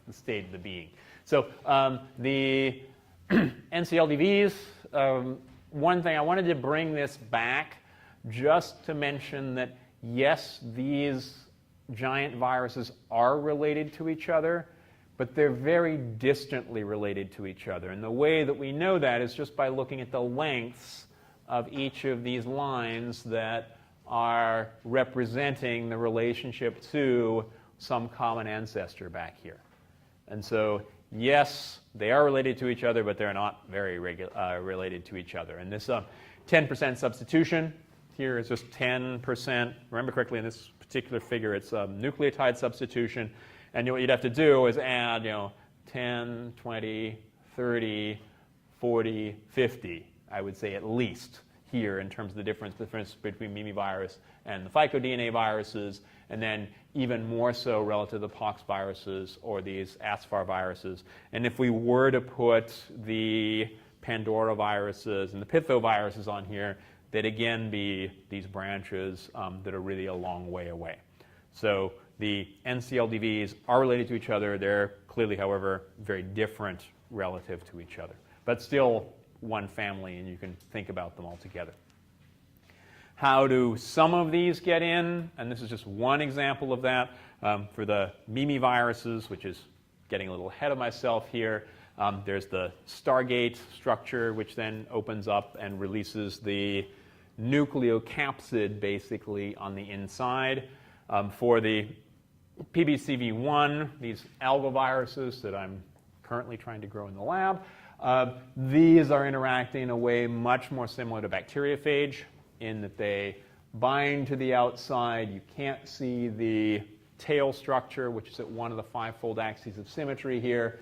the state of the being. So the NCLDVs, one thing, I wanted to bring this back just to mention that, yes, these giant viruses are related to each other, but they're very distantly related to each other. And the way that we know that is just by looking at the lengths of each of these lines that are representing the relationship to some common ancestor back here. And so, yes, they are related to each other, but they're not very related to each other. And this 10% substitution here is just 10%. Remember correctly, in this particular figure, it's nucleotide substitution. And what you'd have to do is add 10, 20, 30, 40, 50, I would say at least here in terms of the difference between Mimi virus and the phycodNA viruses, and then even more so relative to the pox viruses or these ASFAR viruses. And if we were to put the Pandora viruses and the pithoviruses on here, they'd again be these branches that are really a long way away. So the NCLDVs are related to each other. They're clearly, however, very different relative to each other, but still one family, and you can think about them all together. How do some of these get in? And this is just one example of that. For the Mimi viruses, which is getting a little ahead of myself here, there's the Stargate structure, which then opens up and releases the nucleocapsid, basically, on the inside. For the PBCV1, these algoviruses that I'm currently trying to grow in the lab, these are interacting in a way much more similar to bacteriophage in that they bind to the outside. You can't see the tail structure, which is at one of the five-fold axes of symmetry here,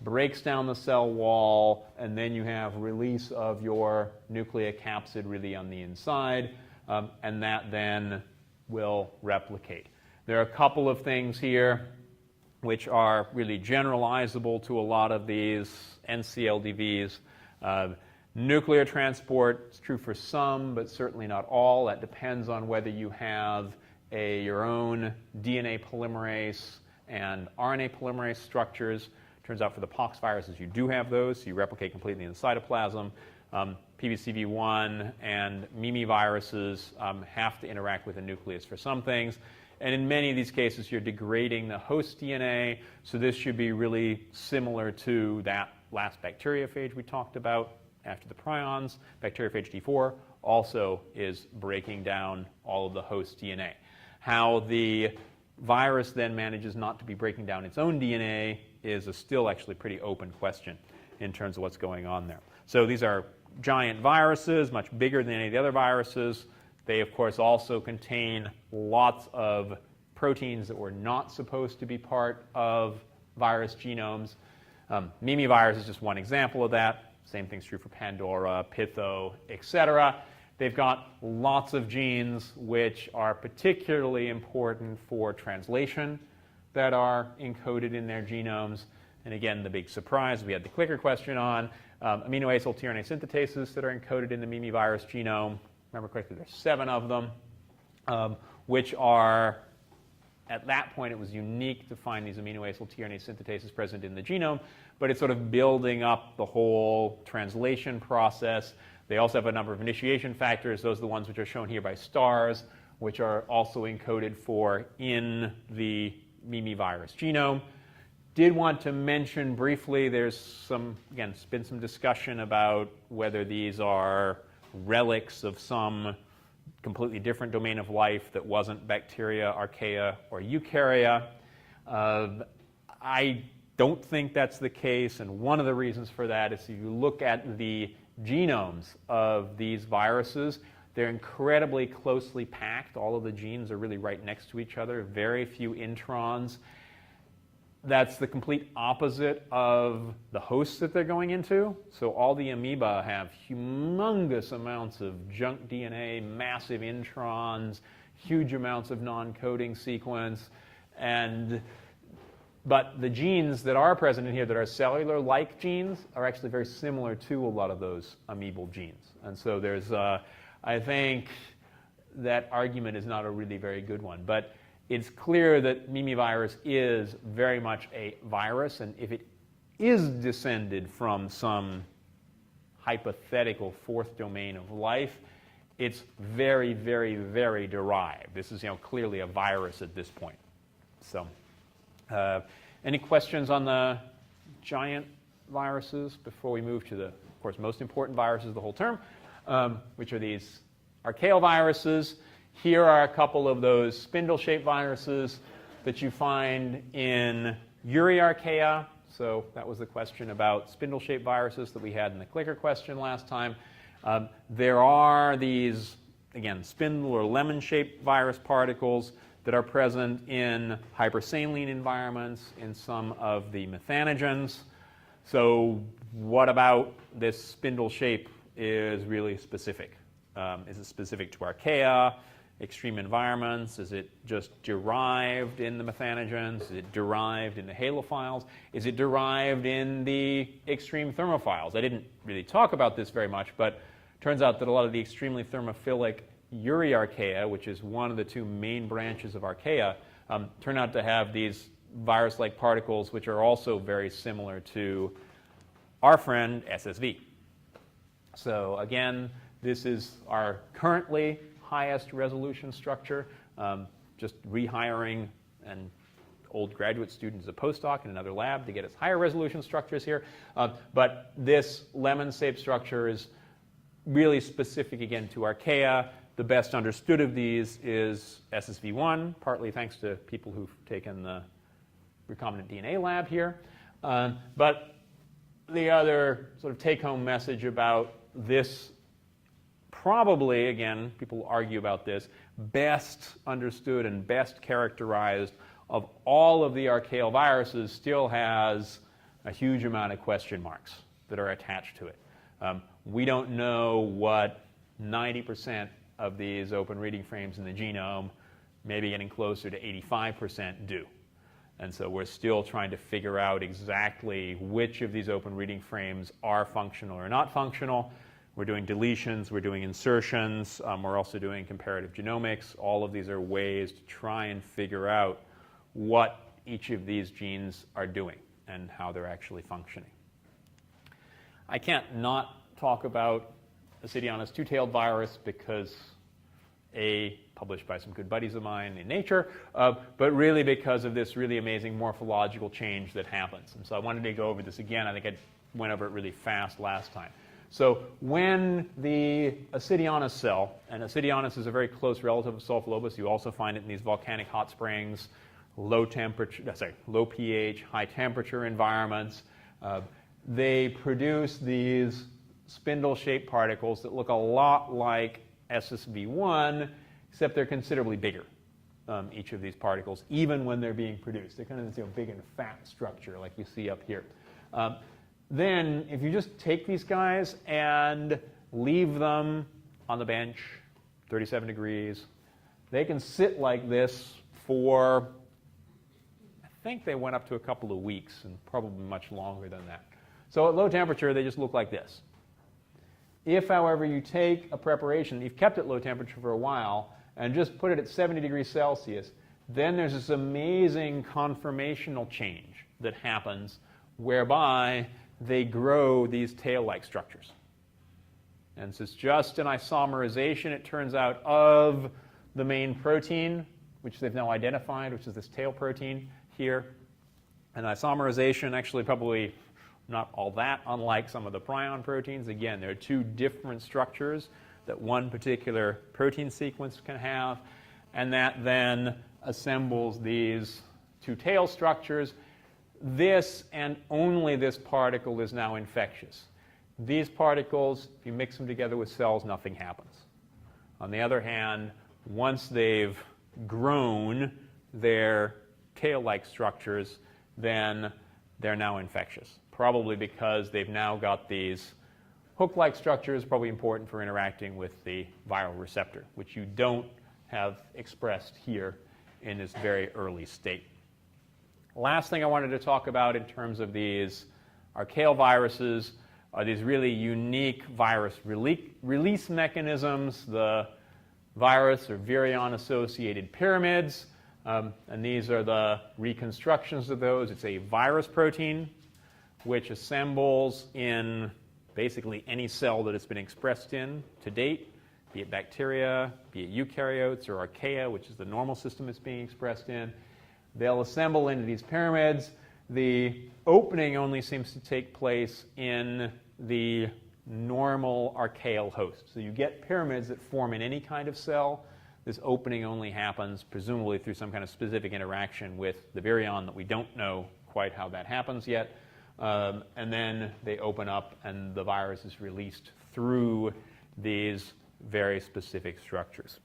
breaks down the cell wall, and then you have release of your nucleocapsid really on the inside, and that then will replicate. There are a couple of things here which are really generalizable to a lot of these NCLDVs. Nuclear transport is true for some, but certainly not all. That depends on whether you have your own DNA polymerase and RNA polymerase structures. Turns out for the pox viruses, you do have those, so you replicate completely in the cytoplasm. PBCV1 and Mimi viruses have to interact with the nucleus for some things. And in many of these cases, you're degrading the host DNA, so this should be really similar to that last bacteriophage we talked about after the prions. Bacteriophage D4 also is breaking down all of the host DNA. How the virus then manages not to be breaking down its own DNA is a still actually pretty open question in terms of what's going on there. So these are giant viruses, much bigger than any of the other viruses. They, of course, also contain lots of proteins that were not supposed to be part of virus genomes. Mimi virus is just one example of that. Same thing's true for Pandora, Pitho, etc. They've got lots of genes which are particularly important for translation that are encoded in their genomes. And again, the big surprise we had the clicker question on, amino-acyl tRNA synthetases that are encoded in the Mimi virus genome. Remember correctly, there's 7 of them, which are, at that point, it was unique to find these amino-acyl tRNA synthetases present in the genome, but it's sort of building up the whole translation process. They also have a number of initiation factors. Those are the ones which are shown here by stars, which are also encoded for in the Mimi virus genome. Did want to mention briefly, there's been some discussion about whether these are relics of some completely different domain of life that wasn't bacteria, archaea, or eukarya. I don't think that's the case, and one of the reasons for that is if you look at the genomes of these viruses, they're incredibly closely packed. All of the genes are really right next to each other, very few introns. That's the complete opposite of the hosts that they're going into. So all the amoeba have humongous amounts of junk DNA, massive introns, huge amounts of non-coding sequence. But the genes that are present in here that are cellular-like genes are actually very similar to a lot of those amoebal genes. And so there's, I think that argument is not a really very good one. But it's clear that Mimi virus is very much a virus, and if it is descended from some hypothetical fourth domain of life, it's very, very, very derived. This is clearly a virus at this point. So, any questions on the giant viruses before we move to the, of course, most important viruses of the whole term, which are these archaeal viruses? Here are a couple of those spindle-shaped viruses that you find in Euryarchaea. So that was the question about spindle-shaped viruses that we had in the clicker question last time. There are these, again, spindle or lemon-shaped virus particles that are present in hypersaline environments, in some of the methanogens. So what about this spindle shape is really specific? Is it specific to archaea, extreme environments? Is it just derived in the methanogens? Is it derived in the halophiles? Is it derived in the extreme thermophiles? I didn't really talk about this very much, but turns out that a lot of the extremely thermophilic Euryarchaea, which is one of the two main branches of archaea, turn out to have these virus-like particles which are also very similar to our friend SSV. So again, this is our currently highest resolution structure, just rehiring an old graduate student as a postdoc in another lab to get us higher resolution structures here. But this lemon-shaped structure is really specific, again, to archaea. The best understood of these is SSV1, partly thanks to people who've taken the recombinant DNA lab here. But the other sort of take-home message about this, probably, again, people argue about this, best understood and best characterized of all of the archaeal viruses still has a huge amount of question marks that are attached to it. We don't know what 90% of these open reading frames in the genome, maybe getting closer to 85%, do. And so we're still trying to figure out exactly which of these open reading frames are functional or not functional. We're doing deletions, we're doing insertions, we're also doing comparative genomics. All of these are ways to try and figure out what each of these genes are doing and how they're actually functioning. I can't not talk about Acidianus two-tailed virus because published by some good buddies of mine in Nature, but really because of this really amazing morphological change that happens. And so I wanted to go over this again. I think I went over it really fast last time. So when the Acidianus cell, and Acidianus is a very close relative of Sulfolobus, you also find it in these volcanic hot springs, low pH, high temperature environments. They produce these spindle-shaped particles that look a lot like SSV1, except they're considerably bigger, each of these particles, even when they're being produced. They're kind of this big and fat structure like you see up here. Then, if you just take these guys and leave them on the bench, 37 degrees, they can sit like this for, I think they went up to a couple of weeks, and probably much longer than that. So at low temperature, they just look like this. If, however, you take a preparation, you've kept it low temperature for a while, and just put it at 70 degrees Celsius, then there's this amazing conformational change that happens whereby they grow these tail-like structures. And so it's just an isomerization, it turns out, of the main protein, which they've now identified, which is this tail protein here. And isomerization, actually probably not all that unlike some of the prion proteins. Again, there are two different structures that one particular protein sequence can have, and that then assembles these two tail structures. This and only this particle is now infectious. These particles, if you mix them together with cells, nothing happens. On the other hand, once they've grown their tail-like structures, then they're now infectious, probably because they've now got these hook-like structures, probably important for interacting with the viral receptor, which you don't have expressed here in this very early state. Last thing I wanted to talk about in terms of these archaeal viruses are these really unique virus release mechanisms, the virus or virion-associated pyramids, and these are the reconstructions of those. It's a virus protein which assembles in basically any cell that it's been expressed in to date, be it bacteria, be it eukaryotes, or archaea, which is the normal system it's being expressed in. They'll assemble into these pyramids. The opening only seems to take place in the normal archaeal host. So you get pyramids that form in any kind of cell. This opening only happens presumably through some kind of specific interaction with the virion that we don't know quite how that happens yet. And then they open up and the virus is released through these very specific structures.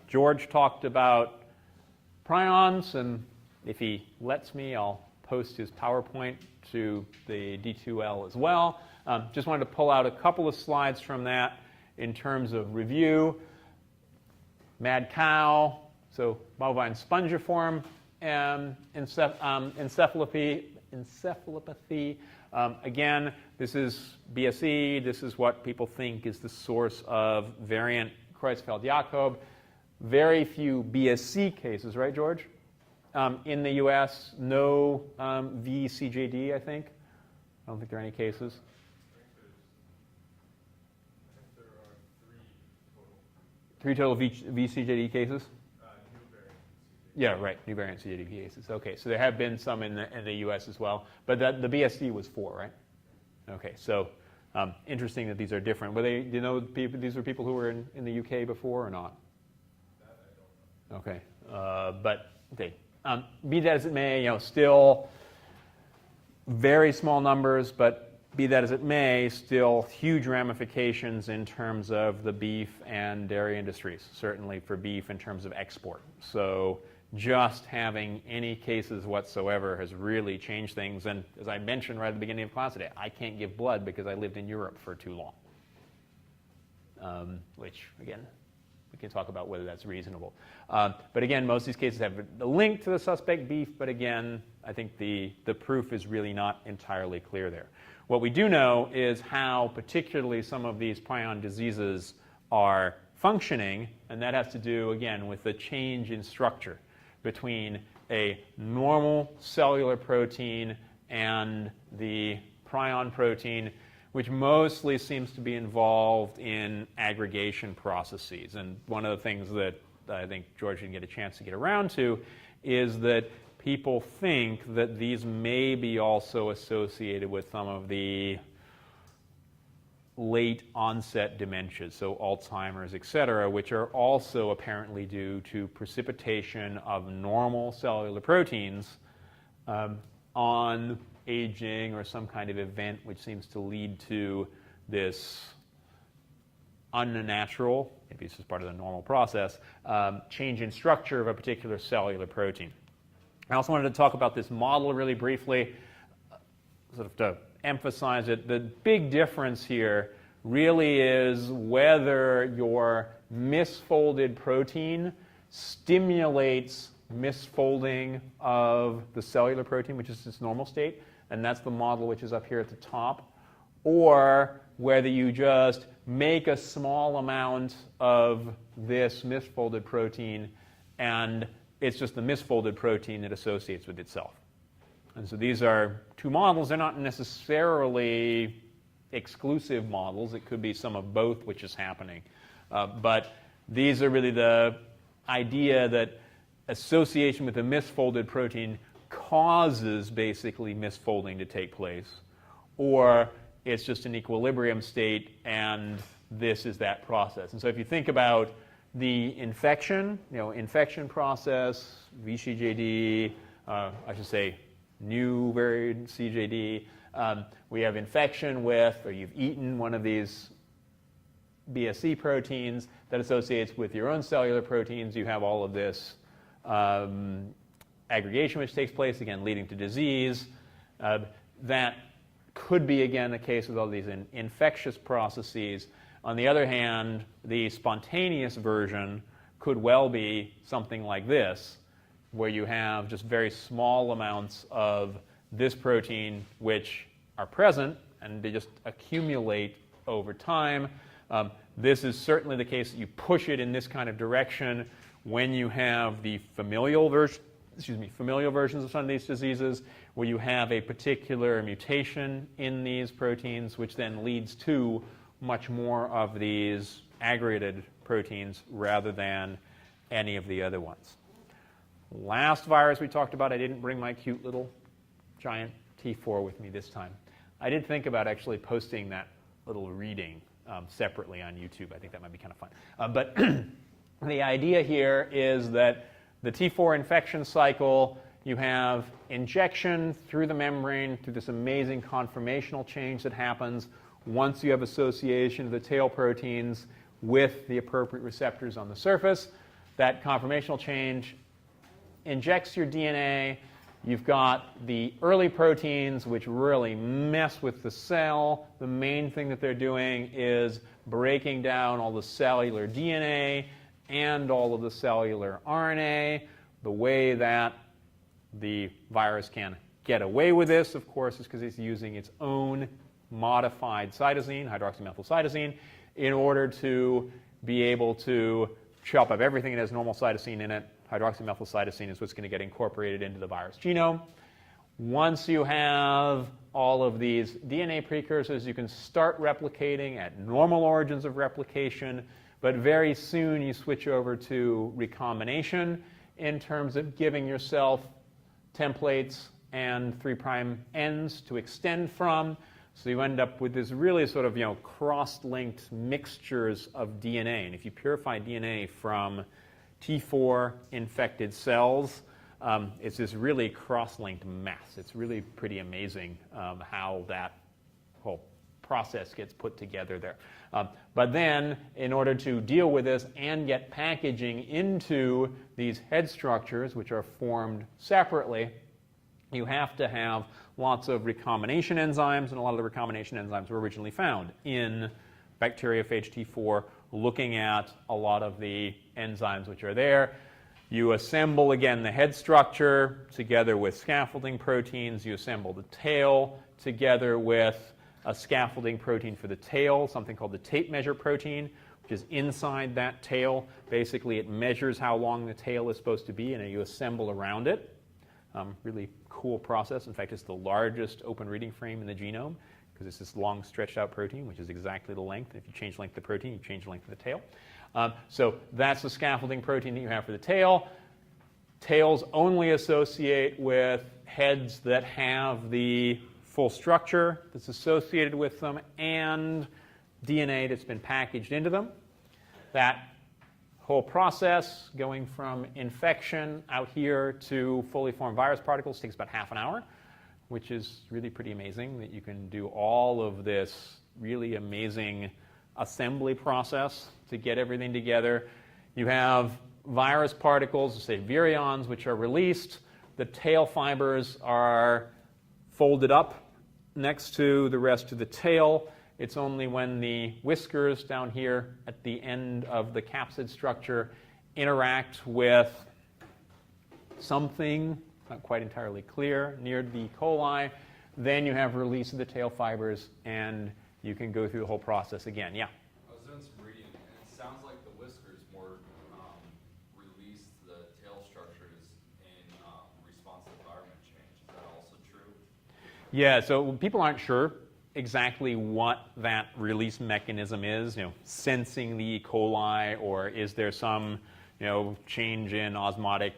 George talked about Prions, and if he lets me, I'll post his PowerPoint to the D2L as well. Just wanted to pull out a couple of slides from that in terms of review. Mad cow, so bovine spongiform encephalopathy. Again, this is BSE. This is what people think is the source of variant Creutzfeldt-Jakob. Very few BSC cases, right, George? In the U.S., no VCJD, I think. I don't think there are any cases. I think there are 3 3 total. total VCJD cases? New variant CJD. Yeah, right, new variant CJD cases. Okay, so there have been some in the U.S. as well, but the BSC was 4, right? Okay, so interesting that these are different. Were they, do you know, these were people who were in the UK before or not? That I don't know. Okay, but okay. Be that as it may, still very small numbers, but be that as it may, still huge ramifications in terms of the beef and dairy industries, certainly for beef in terms of export. So just having any cases whatsoever has really changed things. And as I mentioned right at the beginning of class today, I can't give blood because I lived in Europe for too long, which, again, we can talk about whether that's reasonable. But again, most of these cases have a link to the suspect beef, but again, I think the proof is really not entirely clear there. What we do know is how particularly some of these prion diseases are functioning, and that has to do, again, with the change in structure between a normal cellular protein and the prion protein, which mostly seems to be involved in aggregation processes. And one of the things that I think George didn't get a chance to get around to is that people think that these may be also associated with some of the late onset dementias, so Alzheimer's, et cetera, which are also apparently due to precipitation of normal cellular proteins on aging or some kind of event which seems to lead to this unnatural, maybe this is part of the normal process, change in structure of a particular cellular protein. I also wanted to talk about this model really briefly, sort of to emphasize it. The big difference here really is whether your misfolded protein stimulates misfolding of the cellular protein, which is its normal state, and that's the model which is up here at the top, or whether you just make a small amount of this misfolded protein and it's just the misfolded protein that associates with itself. And so these are two models. They're not necessarily exclusive models. It could be some of both which is happening. But these are really the idea that association with a misfolded protein causes basically misfolding to take place, or it's just an equilibrium state and this is that process. And so if you think about the infection, infection process, VCJD, I should say new variant CJD, we have infection with, or you've eaten one of these BSC proteins that associates with your own cellular proteins. You have all of this aggregation which takes place, again, leading to disease. That could be, again, a case with all these infectious processes. On the other hand, the spontaneous version could well be something like this, where you have just very small amounts of this protein which are present and they just accumulate over time. This is certainly the case that you push it in this kind of direction when you have the familial versions of some of these diseases, where you have a particular mutation in these proteins, which then leads to much more of these aggregated proteins rather than any of the other ones. Last virus we talked about, I didn't bring my cute little giant T4 with me this time. I did think about actually posting that little reading separately on YouTube. I think that might be kind of fun. But the idea here is that the T4 infection cycle, you have injection through the membrane through this amazing conformational change that happens once you have association of the tail proteins with the appropriate receptors on the surface. That conformational change injects your DNA. You've got the early proteins, which really mess with the cell. The main thing that they're doing is breaking down all the cellular DNA and all of the cellular RNA. The way that the virus can get away with this, of course, is because it's using its own modified cytosine, hydroxymethylcytosine, in order to be able to chop up everything that has normal cytosine in it. Hydroxymethylcytosine is what's going to get incorporated into the virus genome. Once you have all of these DNA precursors, you can start replicating at normal origins of replication, but very soon you switch over to recombination in terms of giving yourself templates and 3' ends to extend from. So you end up with this really sort of, cross-linked mixtures of DNA. And if you purify DNA from T4 infected cells, it's this really cross-linked mess. It's really pretty amazing how that whole process gets put together there. But then, in order to deal with this and get packaging into these head structures, which are formed separately, you have to have lots of recombination enzymes, and a lot of the recombination enzymes were originally found in bacteriophage T4, looking at a lot of the enzymes which are there. You assemble, again, the head structure together with scaffolding proteins. You assemble the tail together with a scaffolding protein for the tail, something called the tape measure protein, which is inside that tail. Basically, it measures how long the tail is supposed to be, and then you assemble around it. Really cool process. In fact, it's the largest open reading frame in the genome, because it's this long stretched out protein, which is exactly the length. If you change the length of the protein, you change the length of the tail. So that's the scaffolding protein that you have for the tail. Tails only associate with heads that have the full structure that's associated with them and DNA that's been packaged into them. That whole process, going from infection out here to fully formed virus particles, takes about half an hour, which is really pretty amazing that you can do all of this really amazing assembly process to get everything together. You have virus particles, say virions, which are released. The tail fibers are folded up next to the rest of the tail. It's only when the whiskers down here at the end of the capsid structure interact with something, not quite entirely clear, near the E. coli, then you have release of the tail fibers, and you can go through the whole process again. Yeah? I was doing some reading, and it sounds like the whiskers more release the tail structures in response to environment change. Is that also true? Yeah, so people aren't sure exactly what that release mechanism is, sensing the E. coli, or is there some, change in osmotic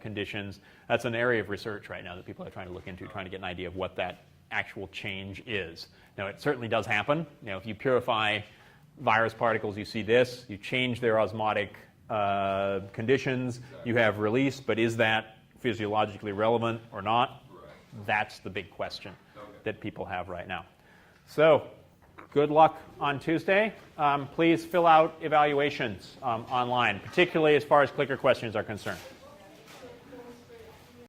conditions. That's an area of research right now that people are trying to look into, trying to get an idea of what that actual change is. Now, it certainly does happen. If you purify virus particles, you see this. You change their osmotic conditions, you have release, but is that physiologically relevant or not? Right. That's the big question that people have right now. So, good luck on Tuesday. Please fill out evaluations online, particularly as far as clicker questions are concerned.